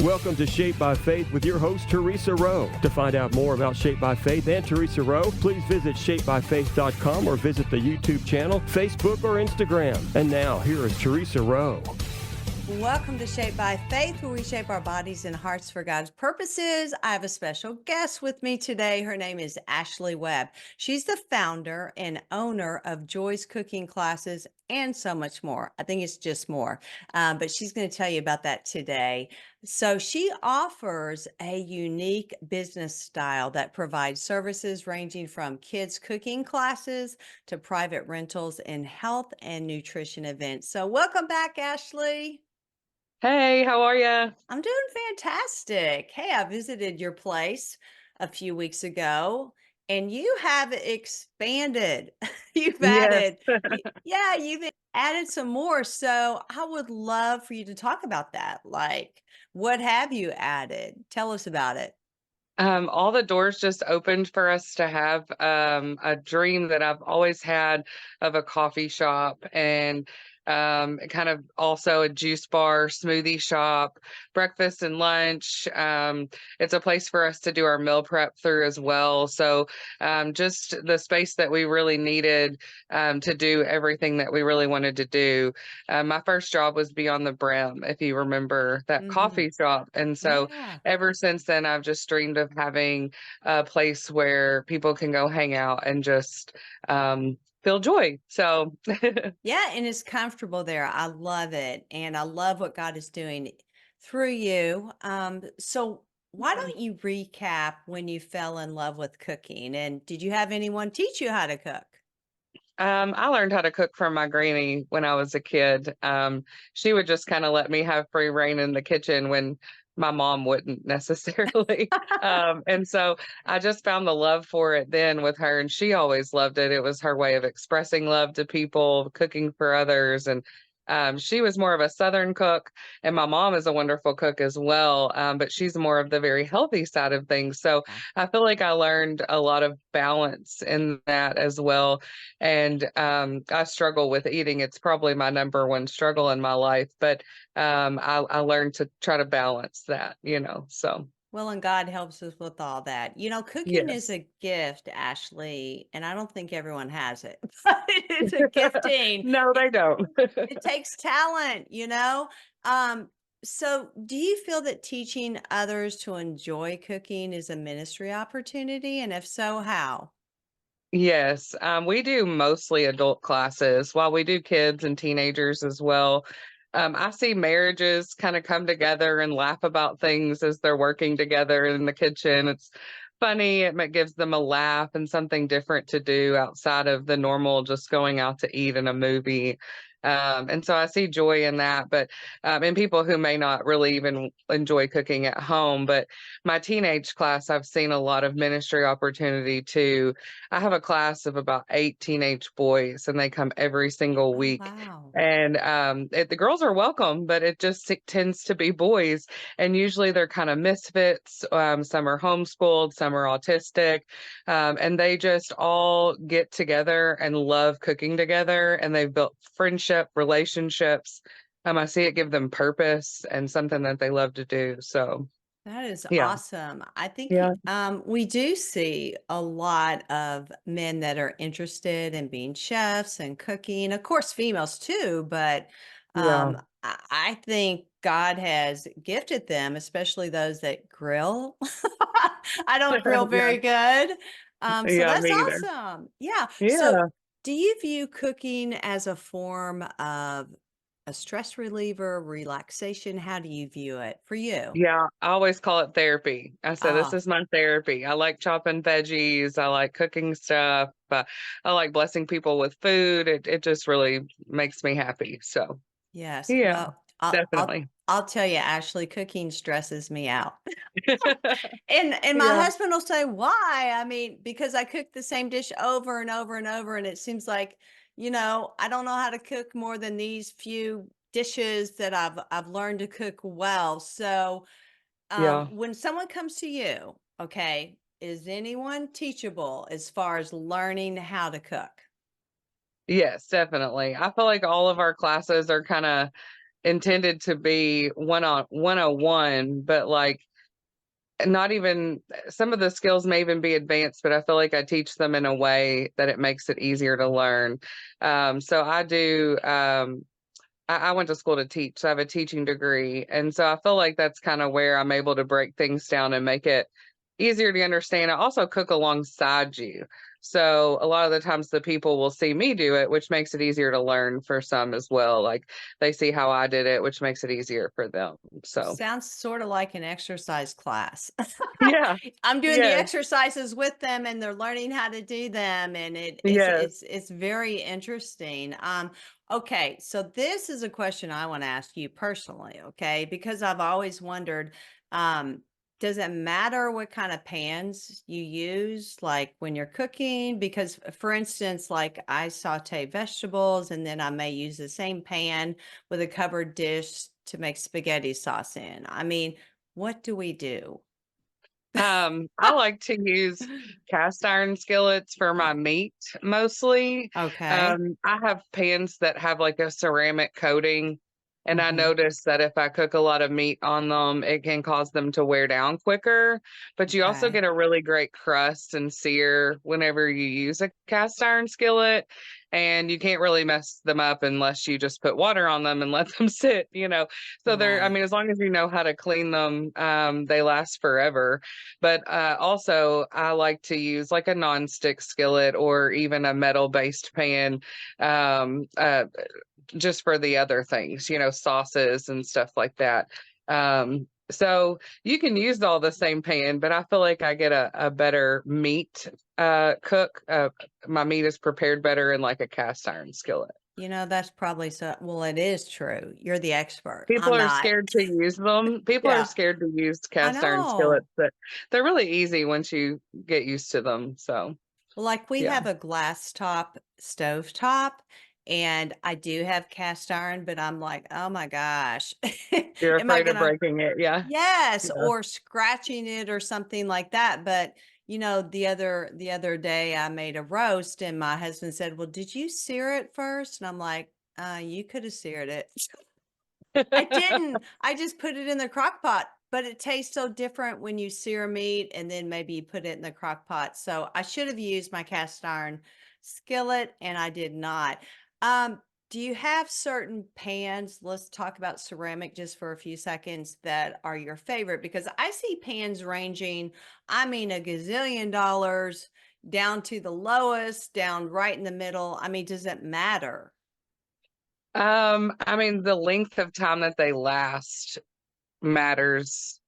Welcome to Shaped by Faith with your host, Theresa Rowe. To find out more about Shaped by Faith and Theresa Rowe, please visit shapedbyfaith.com or visit the YouTube channel, Facebook, or Instagram. And now, here is Theresa Rowe. Welcome to Shaped by Faith, where we shape our bodies and hearts for God's purposes. I have a special guest with me today. Her name is Ashley Webb. She's the founder and owner of Joy's Cooking Classes and so much more. I think it's just more, but she's going to tell you about that today. So she offers a unique business style that provides services ranging from kids cooking classes to private rentals and health and nutrition events. So welcome back, Ashley. Hey, how are ya? I'm doing fantastic. Hey, I visited your place a few weeks ago and you have expanded. You've Yes. added, you've added some more. So I would love for you to talk about that. Like, what have you added? Tell us about it. All the doors just opened for us to have a dream that I've always had of a coffee shop and kind of also a juice bar, smoothie shop, breakfast and lunch. It's a place for us to do our meal prep through as well. So just the space that we really needed to do everything that we really wanted to do. My first job was Beyond the Brim, if you remember that Mhm. coffee shop. And so Yeah. ever since then, I've just dreamed of having a place where people can go hang out and just feel joy. So Yeah, and it's comfortable there. I love it. And I love what God is doing through you. So why don't you recap when you fell in love with cooking? And did you have anyone teach you how to cook? I learned how to cook from my granny when I was a kid. She would just kind of let me have free reign in the kitchen when my mom wouldn't necessarily. And so I just found the love for it then with her, and she always loved it. It was her way of expressing love to people, cooking for others. And she was more of a Southern cook, and my mom is a wonderful cook as well, but she's more of the very healthy side of things. So Yeah. I feel like I learned a lot of balance in that as well. And I struggle with eating. It's probably my number one struggle in my life, but I learned to try to balance that, so Well, and God helps us with all that. Cooking is yes. a gift, Ashley, and I don't think everyone has it. But it is a gifting. No, It, they don't. it takes talent. Um, so do you feel that teaching others to enjoy cooking is a ministry opportunity? And if so, how? Yes, we do mostly adult classes while we do kids and teenagers as well. I see marriages kind of come together and laugh about things as they're working together in the kitchen. It's funny, gives them a laugh and something different to do outside of the normal just going out to eat in a movie. And so I see joy in that, but in people who may not really even enjoy cooking at home. But my teenage class, I've seen a lot of ministry opportunity too. I have a class of about 8 teenage boys, and they come every single Oh, week. wow. And the girls are welcome, but it tends to be boys. And usually they're kind of misfits. Some are homeschooled, some are autistic. And they just all get together and love cooking together. And they've built friendship, relationships. I see it give them purpose and something that they love to do. So, That is yeah. awesome. I think Yeah. we do see a lot of men that are interested in being chefs and cooking. Of course, females too, but Yeah. I think God has gifted them, especially those that grill. I don't grill Yeah. very good. So Yeah. that's Me either. awesome. Yeah. So Yeah. do you view cooking as a form of a stress reliever, relaxation? How do you view it for you? Yeah, I always call it therapy. I said, this Ah, is my therapy. I like chopping veggies. I like cooking stuff. I like blessing people with food. It just really makes me happy. So, yes. yeah, Well, I'll definitely. I'll tell you, Ashley, cooking stresses me out. And my Yeah. husband will say, "Why?" I mean, because I cook the same dish over and over and over, and it seems like, I don't know how to cook more than these few dishes that I've learned to cook well. So, Yeah. when someone comes to you, okay, is anyone teachable as far as learning how to cook? Yes, definitely. I feel like all of our classes are kind of intended to be 101, but like not even some of the skills may even be advanced, but I feel like I teach them in a way that it makes it easier to learn. So I do I went to school to teach, so I have a teaching degree. And so I feel like that's kind of where I'm able to break things down and make it easier to understand. I also cook alongside you. So a lot of the times the people will see me do it, which makes it easier to learn for some as well. Like they see how I did it, which makes it easier for them. So Sounds sort of like an exercise class. yeah, I'm doing the yes, exercises with them and they're learning how to do them and it's yes. it's very interesting. Okay, so this is a question I want to ask you personally, okay? Because I've always wondered, um, does it matter what kind of pans you use, like when you're cooking? Because, for instance, like I saute vegetables and then I may use the same pan with a covered dish to make spaghetti sauce in. I mean, what do we do? I like to use cast iron skillets for my meat mostly. Okay. I have pans that have like a ceramic coating, and I Hmm. notice that if I cook a lot of meat on them, it can cause them to wear down quicker. But you also Okay. get a really great crust and sear whenever you use a cast iron skillet. And you can't really mess them up unless you just put water on them and let them sit. So I Right. mean, as long as you know how to clean them, they last forever. But also, I like to use like a non-stick skillet or even a metal-based pan, um, uh, just for the other things, sauces and stuff like that. So you can use all the same pan, but I feel like I get a better meat cook. My meat is prepared better in like a cast iron skillet. That's probably so. Well, it is true. You're the expert. People I'm are not. scared to use them. People are Yeah, scared to use I cast iron know. skillets, but they're really easy once you get used to them. So, Well, like we yeah. have a glass top stove top, and I do have cast iron, but I'm like, oh my gosh, You're am I afraid of gonna? breaking it, yeah. Yes, Yeah. or scratching it or something like that. But the other day I made a roast and my husband said, "Well, did you sear it first?" And I'm like, you could have seared it." I didn't. I just put it in the crock pot, but it tastes so different when you sear meat and then maybe you put it in the crock pot. So I should have used my cast iron skillet and I did not. Um, do you have certain pans? Let's talk about ceramic just for a few seconds that are your favorite because I see pans ranging, I mean, a gazillion dollars down to the lowest, down right in the middle. I mean, does it matter? I mean, the length of time that they last matters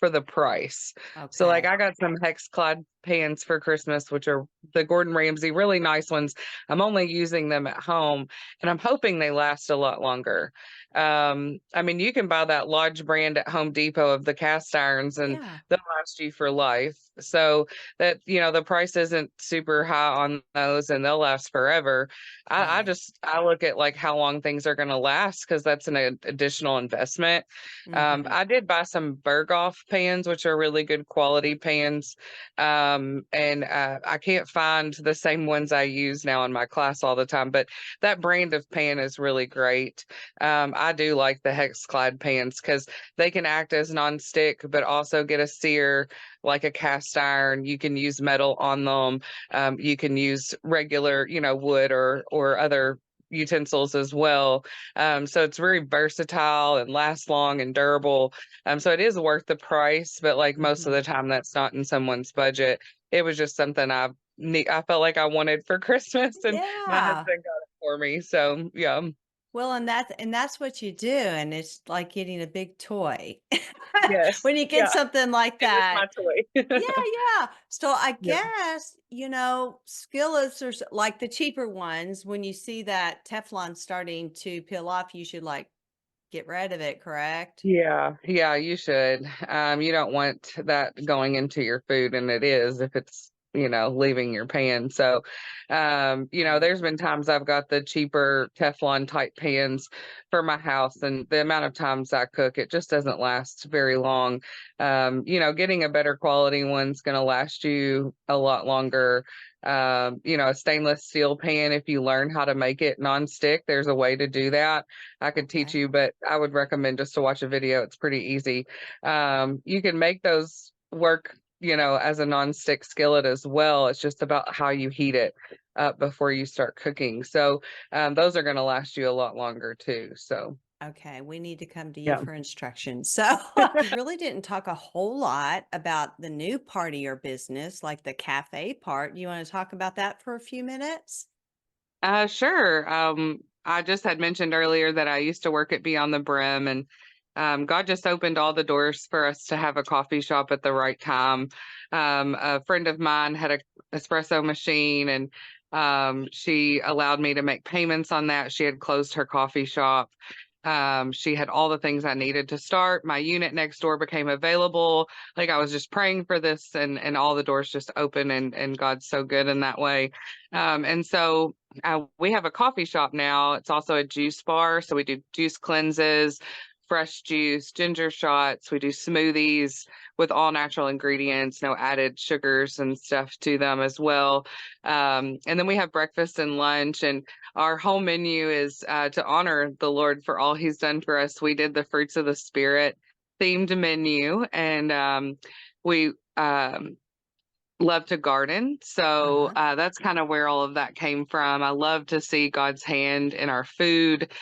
for the price. So like Okay. I got some hex clad pans for Christmas, which are the Gordon Ramsay, really nice ones. I'm only using them at home and I'm hoping they last a lot longer. I mean, you can buy that Lodge brand at Home Depot of the cast irons and Yeah. they'll last you for life. So that, the price isn't super high on those and they'll last forever. Right. I look at like how long things are going to last because that's an additional investment. Hmm. I did buy some Berghoff pans, which are really good quality pans. And I can't find the same ones I use now in my class all the time, but that brand of pan is really great. I do like the Hexclad pans because they can act as nonstick, but also get a sear like a cast iron. You can use metal on them. You can use regular, wood or other utensils as well. So it's very versatile and lasts long and durable. So it is worth the price, but like most of Hmm. the time that's not in someone's budget. It was just something I felt like I wanted for Christmas and my husband Yeah. got it for me. So yeah. Well, and that's what you do, and it's like getting a big toy. Yes. When you get Yeah. something like It is that. my toy. Yeah, yeah. So I Yeah. guess, skillets are like the cheaper ones, when you see that Teflon starting to peel off, you should like get rid of it, correct? Yeah, yeah, you should. You don't want that going into your food, and it is if it's leaving your pan. So, there's been times I've got the cheaper Teflon type pans for my house, and the amount of times I cook, it just doesn't last very long. Getting a better quality one's going to last you a lot longer. A stainless steel pan, if you learn how to make it nonstick, there's a way to do that. I could teach you, but I would recommend just to watch a video. It's pretty easy. You can make those work, as a nonstick skillet as well. It's just about how you heat it up before you start cooking. So those are going to last you a lot longer too. So. Okay, we need to come to you Yeah. for instructions. So we really didn't talk a whole lot about the new part of your business, like the cafe part. You want to talk about that for a few minutes? Sure. I just had mentioned earlier that I used to work at Beyond the Brim, and God just opened all the doors for us to have a coffee shop at the right time. A friend of mine had a espresso machine, and she allowed me to make payments on that. She had closed her coffee shop. She had all the things I needed to start. My unit next door became available. Like, I was just praying for this, and all the doors just open, and God's so good in that way. And so we have a coffee shop now. It's also a juice bar. So we do juice cleanses, fresh juice, ginger shots. We do smoothies with all natural ingredients, no added sugars and stuff to them as well. And then we have breakfast and lunch, and our whole menu is to honor the Lord for all he's done for us. We did the Fruits of the Spirit themed menu, and we love to garden. So that's kind of where all of that came from. I love to see God's hand in our food,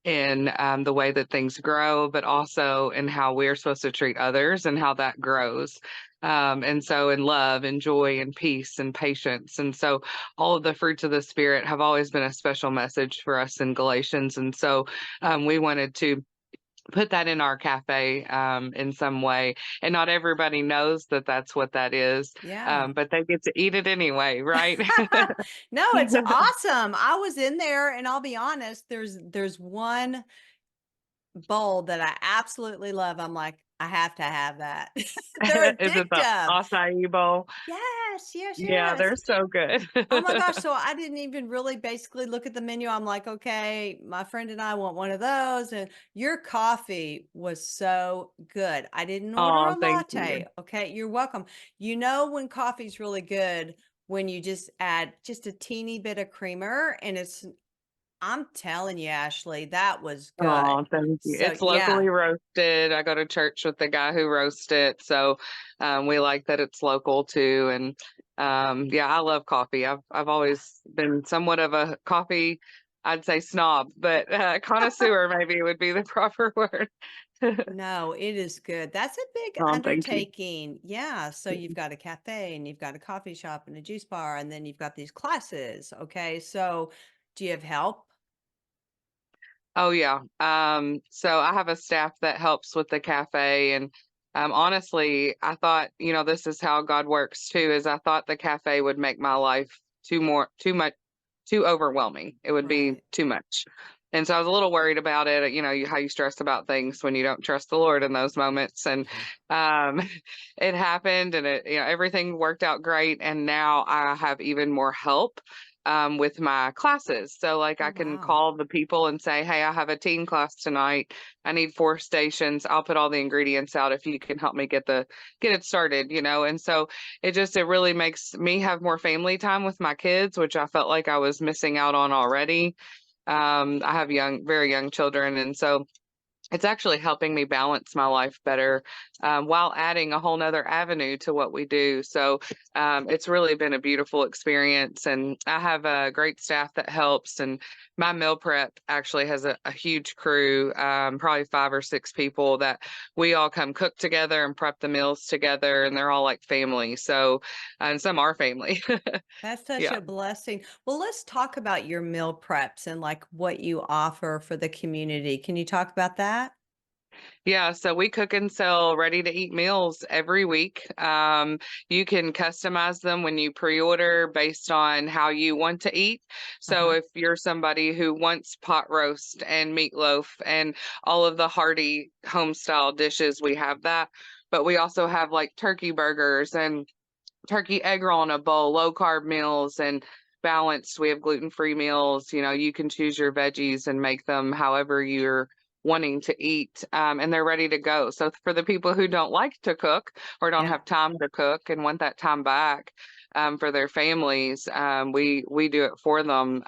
in the way that things grow, but also in how we're supposed to treat others and how that grows. And so in love and joy and peace and patience. And so all of the fruits of the Spirit have always been a special message for us in Galatians. And so we wanted to put that in our cafe in some way. And not everybody knows that that's what that is, Yeah. but they get to eat it anyway, right? No, it's awesome. I was in there, and I'll be honest, there's one bowl that I absolutely love. I'm like, I have to have that. They're Is it the addictive. acai bowl? Yes, yes, Yeah, yes. they're so good. Oh my gosh. So I didn't even really basically look at the menu. I'm like, okay, my friend and I want one of those. And your coffee was so good. I didn't order Oh, a thank you. latte. Okay. You're welcome. You know, when coffee's really good, when you just add just a teeny bit of creamer, and I'm telling you, Ashley, that was good. Oh, thank you. So It's yeah. locally roasted. I go to church with the guy who roasts it, so we like that it's local too. And yeah, I love coffee. I've always been somewhat of a coffee, I'd say snob, but connoisseur maybe would be the proper word. No, it is good. That's a big Oh, thank you. undertaking. Yeah. So you've got a cafe, and you've got a coffee shop and a juice bar, and then you've got these classes. Okay. So do you have help? Oh yeah. So I have a staff that helps with the cafe, and honestly, I thought, this is how God works too, is I thought the cafe would make my life too much, too overwhelming. It would be Right. too much. And so I was a little worried about it, how you stress about things when you don't trust the Lord in those moments. And um it happened, and everything worked out great. And now I have even more help with my classes. So like Oh, I can wow. call the people and say, hey, I have a teen class tonight. I need 4 stations. I'll put all the ingredients out if you can help me get it started, And so it really makes me have more family time with my kids, which I felt like I was missing out on already. I have very young children, and so it's actually helping me balance my life better, while adding a whole nother avenue to what we do. So it's really been a beautiful experience, and I have a great staff that helps. And my meal prep actually has a huge crew, probably 5 or 6 people that we all come cook together and prep the meals together, and they're all like family. So, and some are family. That's such Yeah. a blessing. Well, let's talk about your meal preps and like what you offer for the community. Can you talk about that? Yeah, so we cook and sell ready to eat meals every week. You can customize them when you pre-order based on how you want to eat. So Uh-huh. if you're somebody who wants pot roast and meatloaf and all of the hearty home style dishes, we have that. But we also have like turkey burgers and turkey egg roll in a bowl, low carb meals and balanced. We have gluten-free meals. You know, you can choose your veggies and make them however you're wanting to eat, and they're ready to go. So for the people who don't like to cook or don't Yeah. have time to cook and want that time back, for their families, we do it for them.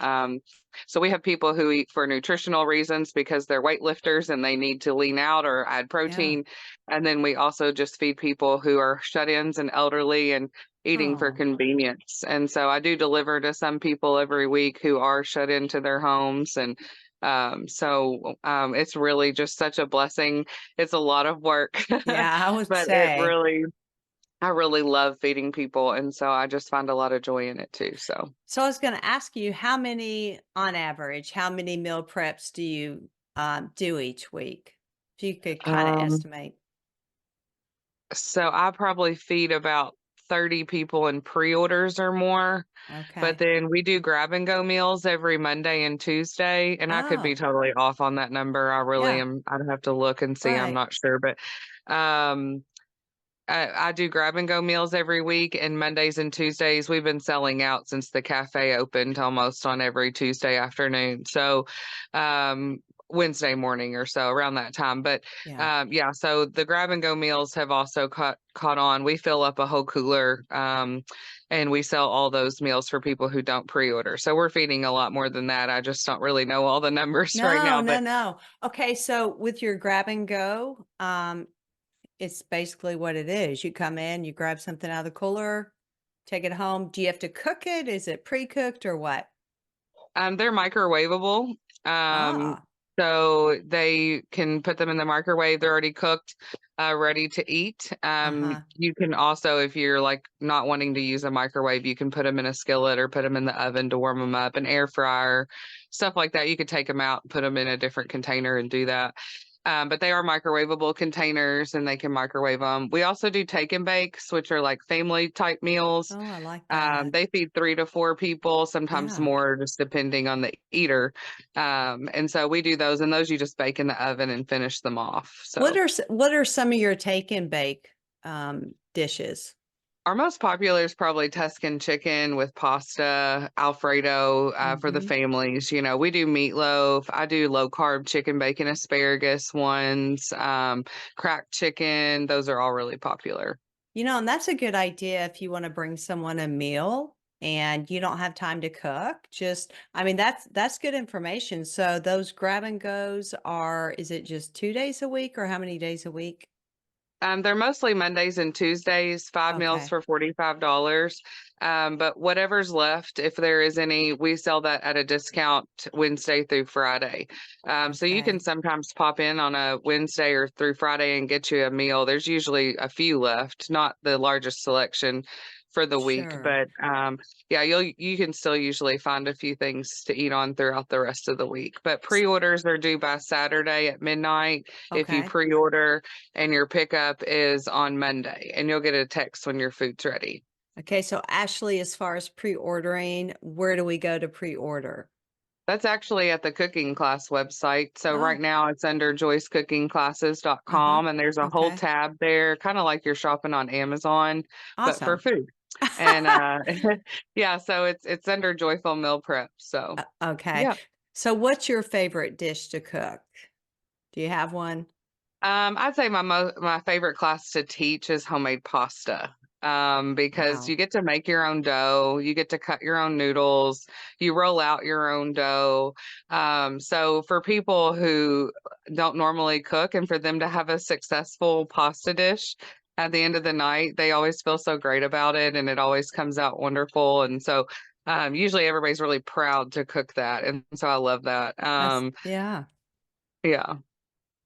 So we have people who eat for nutritional reasons because they're weightlifters and they need to lean out or add Yeah. protein. And then we also just feed people who are shut-ins and elderly and eating for Oh, convenience. And so I do deliver to some people every week who are shut into their homes. And it's really just such a blessing. It's a lot of work, yeah, I would but say. I really love feeding people. And so I just find a lot of joy in it too. So. So I was going to ask you, how many, on average, how many meal preps do you do each week? If you could kind of Um, estimate. so I probably feed about 30 people in pre-orders or more, but Okay. then we do grab and go meals every Monday and Tuesday, and I could be Oh, totally off on that number. I really yeah, am. I'd have to look and see. I'm right. not sure, but um I do grab and go meals every week, and Mondays and Tuesdays we've been selling out since the cafe opened almost on every Tuesday afternoon. So, um, Wednesday morning or so around that time. But Yeah. yeah, so the grab and go meals have also caught on. We fill up a whole cooler, and we sell all those meals for people who don't pre-order. So we're feeding a lot more than that. I just don't really know all the numbers right No, now, no, but no. Okay, so with your grab and go, it's basically what it is. You come in, you grab something out of the cooler, take it home. Do you have to cook it? Is it pre-cooked or what? They're microwavable. Um, Ah, so they can put them in the microwave. They're already cooked, ready to eat. uh-huh. You can also, if you're like not wanting to use a microwave, you can put them in a skillet or put them in the oven to warm them up, an air fryer, stuff like that. You could take them out, put them in a different container and do that. But they are microwavable containers and they can microwave them. We also do take and bakes, which are like family type meals. Oh, I like that. They feed 3 to 4 people, sometimes Yeah. more, just depending on the eater. And so we do those, and those you just bake in the oven and finish them off. So What are some of your take and bake dishes? our most popular is probably Tuscan chicken with pasta, Alfredo, for the Mhm. families. You know, we do meatloaf. I do low carb chicken, bacon, asparagus ones, cracked chicken. Those are all really popular. You know, and that's a good idea if you want to bring someone a meal and you don't have time to cook. Just, I mean, that's good information. So those grab and goes are, is it just 2 days a week or how many days a week? They're mostly Mondays and Tuesdays, 5 meals Okay. for $45. But whatever's left, if there is any, we sell that at a discount Wednesday through Friday. So you can Okay. sometimes pop in on a Wednesday or through Friday and get you a meal. There's usually a few left, not the largest selection for the week, Sure. but yeah, you can still usually find a few things to eat on throughout the rest of the week. But S- pre-orders are due by Saturday at midnight if you Okay. pre-order, and your pickup is on Monday, and you'll get a text when your food's ready. Okay. So Ashley, as far as pre-ordering, where do we go to pre-order? That's actually at the cooking class website. So right Oh, now it's under uh-huh. joycecookingclasses.com, and there's a whole Okay. tab there, kind of like you're shopping on Amazon, but for Awesome. food. And yeah, so it's under Joyful Meal Prep. So Okay. yeah. So what's your favorite dish to cook? Do you have one? I'd say my favorite class to teach is homemade pasta. Because Wow. you get to make your own dough, you get to cut your own noodles, you roll out your own dough. So for people who don't normally cook and for them to have a successful pasta dish at the end of the night, they always feel so great about it and it always comes out wonderful. And so usually everybody's really proud to cook that. And so I love that. Yeah. Yeah.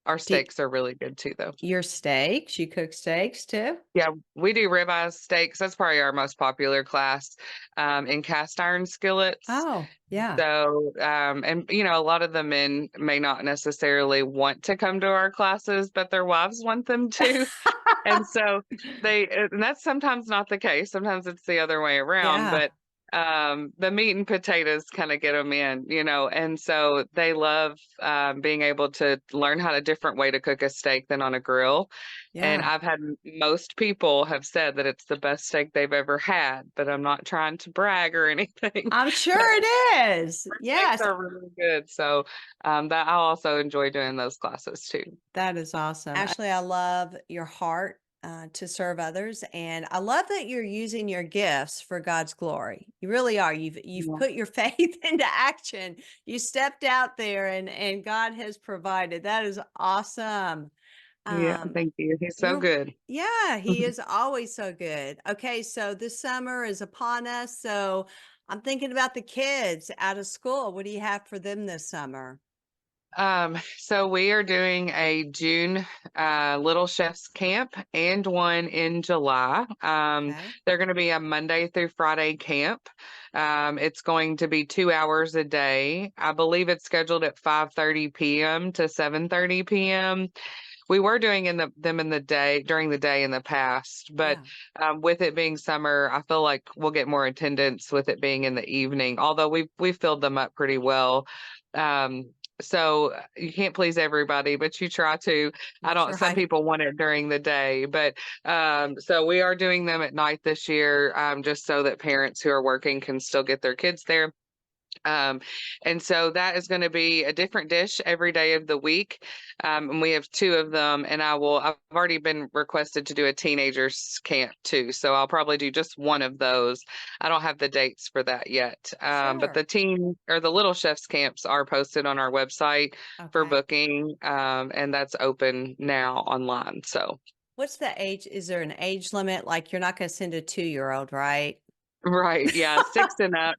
Our Do steaks are really good too, though. your steaks, you cook steaks too? Yeah, we do ribeye steaks. That's probably our most popular class, in cast iron skillets. Oh, yeah. So, and you know, a lot of the men may not necessarily want to come to our classes, but their wives want them to. And so and that's sometimes not the case. Sometimes it's the other way around. Yeah. But The meat and potatoes kind of get them in, and so they love being able to learn how a different way to cook a steak than on a grill. And Yeah. I've had most people have said that it's the best steak they've ever had, but I'm not trying to brag or anything. I'm But sure it is. steaks Yes. are really good. So that I'll also enjoy doing those classes too. That is awesome. Ashley, I love your heart to serve others. And I love that you're using your gifts for God's glory. You really are. You've Yeah. put your faith into action. You stepped out there and God has provided. That is awesome. Yeah, Um, thank you. He's so you're good. yeah, he is always so good. Okay, so this summer is upon us. So I'm thinking about the kids out of school. What do you have for them this summer? So we are doing a June Little Chefs camp and one in July. Okay. They're going to be a Monday through Friday camp. It's going to be 2 hours a day. I believe it's scheduled at 5:30 p.m. to 7:30 p.m. We were doing them in the day during the day in the past, but Yeah. with it being summer, I feel like we'll get more attendance with it being in the evening. Although we've filled them up pretty well. Um, so you can't please everybody, but you try to. I That's don't. Some right. people want it during the day, but so we are doing them at night this year, just so that parents who are working can still get their kids there. Um, and so that is going to be a different dish every day of the week. And we have two of them, and I've already been requested to do a teenagers camp too. So I'll probably do just one of those. I don't have the dates for that yet. But Sure. the teen or the little chefs camps are posted on our website for Okay. booking. And that's open now online. So, What's the age? Is there an age limit? Like you're not going to send a 2-year-old, right? right. Yeah. Six and up.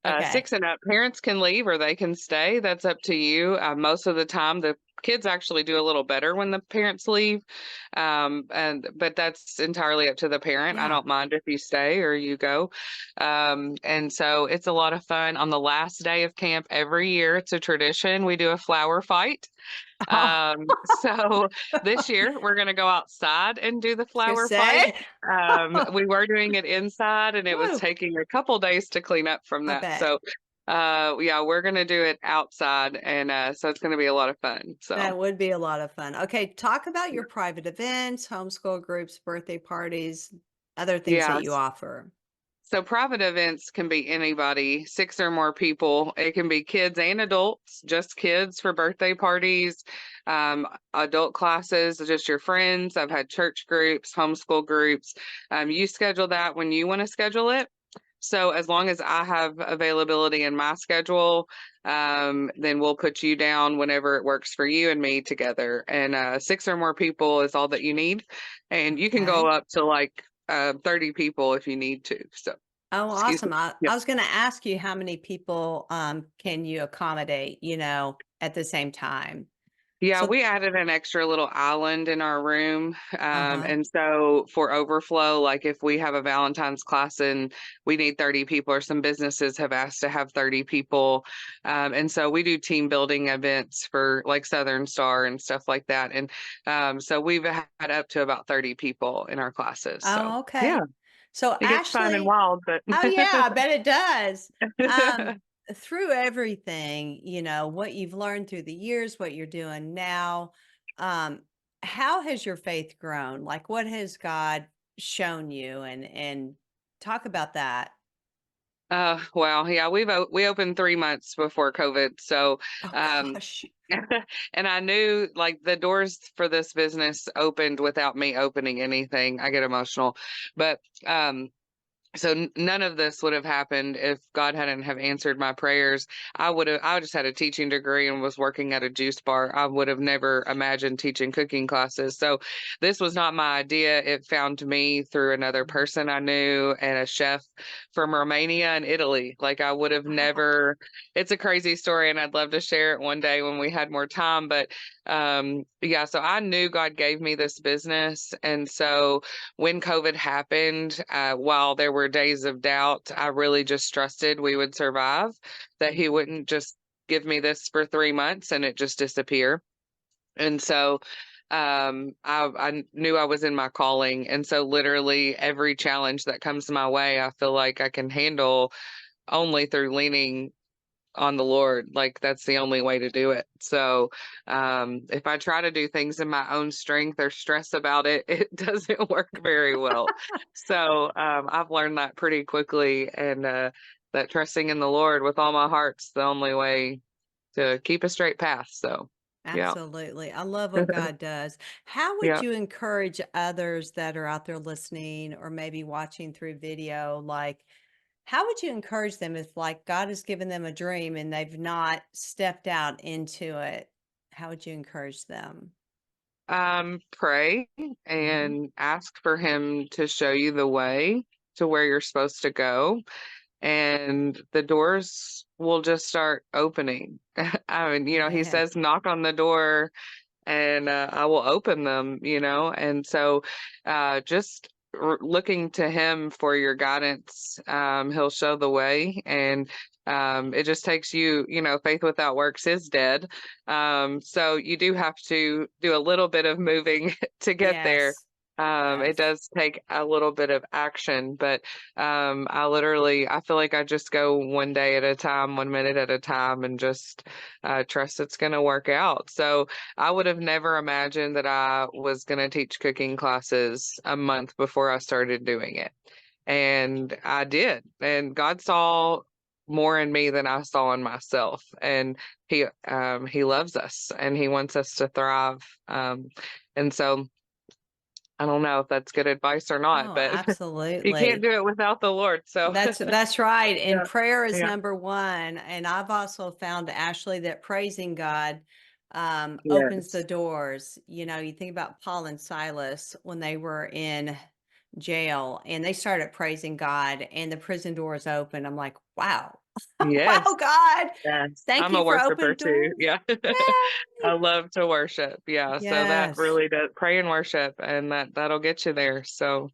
Okay. 6 and up, parents can leave or they can stay. That's up to you. Most of the time, the kids actually do a little better when the parents leave, but that's entirely up to the parent. I Yeah. don't mind if you stay or you go. And so it's a lot of fun. On the last day of camp every year, it's a tradition. We do a flower fight. Oh, So this year we're going to go outside and do the I was gonna flower fight. say. We were doing it inside and it was Woo, taking a couple days to clean up from I that. bet. So, yeah, we're going to do it outside and, so it's going to be a lot of fun. So, That would be a lot of fun. Okay, talk about your private events, homeschool groups, birthday parties, other things that yeah. you offer. So private events can be anybody, six or more people. It can be kids and adults, just kids for birthday parties, adult classes, just your friends. I've had church groups, homeschool groups. You schedule that when you want to schedule it. So as long as I have availability in my schedule, then we'll put you down whenever it works for you and me together. And six or more people is all that you need. And you can go Okay. up to like 30 people if you need to. So, Oh, excuse awesome. me. I Yep. was going to ask you how many people can you accommodate, at the same time. Yeah, So, we added an extra little island in our room. uh-huh. And so for overflow, like if we have a Valentine's class and we need 30 people, or some businesses have asked to have 30 people. And so we do team building events for like Southern Star and stuff like that. And so we've had up to about 30 people in our classes. So Oh, yeah, okay. So it gets fun and Ashley, wild, but oh yeah, I bet it does. Um, through everything, what you've learned through the years, what you're doing now, um, how has your faith grown? Like what has God shown you and talk about that. well, yeah, we opened 3 months before COVID. So, Oh um, gosh. and I knew like the doors for this business opened without me opening anything. I get emotional, but so none of this would have happened if God hadn't have answered my prayers. I just had a teaching degree and was working at a juice bar. I would have never imagined teaching cooking classes. So this was not my idea. It found me through another Mhm. person I knew and a chef from Romania and Italy. Like I would have Wow. never, it's a crazy story and I'd love to share it one day when we had more time. But yeah, so I knew God gave me this business. And so when COVID happened, while there were days of doubt, I really just trusted we would survive, that He Mhm. wouldn't just give me this for 3 months and it just disappear. And so I knew I was in my calling. And so literally every challenge that comes my way, I feel like I can handle only through leaning on the Lord. Like that's the only way to do it. So if I try to do things in my own strength or stress about it, it doesn't work very well. So I've learned that pretty quickly, and that trusting in the Lord with all my heart's the only way to keep a straight path. So yeah. Absolutely. I love what God does. How would Yeah. you encourage others that are out there listening or maybe watching through video? Like, how would you encourage them if, like, God has given them a dream and they've not stepped out into it? How would you encourage them? Pray Hmm. and ask for him to show you the way to where you're supposed to go, and the doors will just start opening. I mean, he Yeah. says, knock on the door and I will open them, and so just looking to him for your guidance. He'll show the way, and it just takes you, faith without works is dead. So you do have to do a little bit of moving to get there. Yes. It Yes. does take a little bit of action, but I feel like I just go one day at a time, 1 minute at a time, and just trust it's going to work out. So I would have never imagined that I was going to teach cooking classes a month before I started doing it. And I did. And God saw more in me than I saw in myself. And he loves us and he wants us to thrive. And so I don't know if that's good advice or not, Oh, but you can't absolutely. do it without the Lord. So That's right. And yeah, prayer is yeah, number one. And I've also found, Ashley, that praising God opens the yes, doors. You think about Paul and Silas when they were in jail and they started praising God and the prison doors open. I'm like, wow. yes. Wow, God. Yes, Thank I'm a you for worshiper open too. doors. Yeah. I Yay. love to worship. Yeah, so that Yes. really does pray and worship, and that'll get you there. So,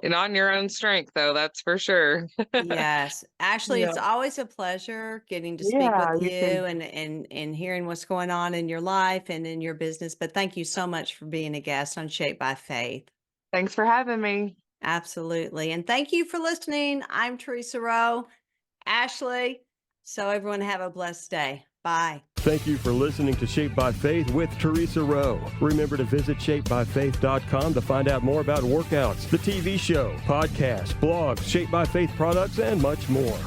and on your own strength though, that's for sure. Yes. Ashley, Yeah. it's always a pleasure getting to speak Yeah, with you you can. and hearing what's going on in your life and in your business. But thank you so much for being a guest on Shaped by Faith. Thanks for having me. Absolutely. And thank you for listening. I'm Theresa Rowe, Ashley. So everyone have a blessed day. Bye. Thank you for listening to Shaped by Faith with Theresa Rowe. Remember to visit shapedbyfaith.com to find out more about workouts, the TV show, podcasts, blogs, Shaped by Faith products, and much more.